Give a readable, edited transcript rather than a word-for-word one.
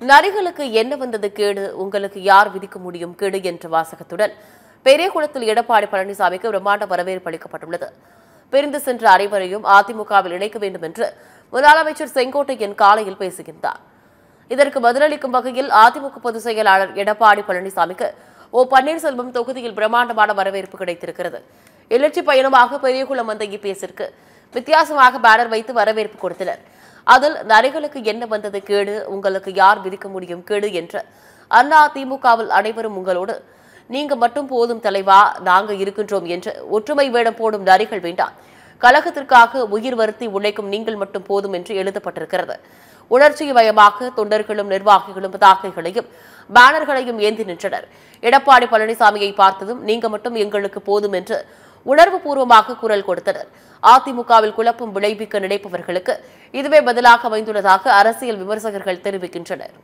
நரிகளுக்கு என்ன வந்தது கேடு, உங்களுக்கு யார் விதிக்க முடியும் கேடு என்ற வாசகத்துடன் பெரியகுளத்தில் எடப்பாடி பழனிசாமிக்கு பிரம்மாண்ட வரவேற்பு அளிக்கப்பட்டுள்ளது. பிரிந்து சென்ற அனைவரையும் அதிமுகவில் இணைக்க வேண்டும் என்று முன்னாள் அமைச்சர் செங்கோட்டையன் காலையில் பேசுகின்றார். இதற்கு பதிலளிக்கும் வகையில் அதிமுக பொதுச் செயலாளர் எடப்பாடி பழனிசாமிக்கு ஓ பன்னீர்செல்வம் தொகுதியில் பிரம்மாண்டமான வரவேற்பு கிடைத்திருக்கிறது. எழுச்சி பயணமாக பெரியகுளம் வந்த இபிஎஸ்ற்கு வித்தியாசமாக பேனர் வைத்து வரவேற்பு கொடுத்தனர். அதில் நரிகளுக்கு என்ன வந்தது கேடு, உங்களுக்கு யார் விதிக்க முடியும் கேடு என்று அண்ணா திமுகவில் அனைவரும் உங்களோடு, நீங்க மட்டும் போதும் தலைவா, நாங்க இருக்கின்றோம் என்று ஒற்றுமை வேடம் போடும் நரிகள் வேண்டாம், கழகத்திற்காக உயிர் வருத்தி உழைக்கும் நீங்கள் மட்டும் போதும் என்று எழுதப்பட்டிருக்கிறது. உணர்ச்சிமயமாக தொண்டர்களும் நிர்வாகிகளும் பதாகைகளையும் பேனர்களையும் ஏந்தி நின்றனர். எடப்பாடி பழனிசாமியை பார்த்ததும் நீங்க மட்டும் எங்களுக்கு போதும் என்று உணர்வுபூர்வமாக குரல் கொடுத்தனர். அதிமுகவில் குழப்பம் விளைவிக்க நினைப்பவர்களுக்கு இதுவே பதிலாக அமைந்துள்ளதாக அரசியல் விமர்சகர்கள் தெரிவிக்கின்றனர்.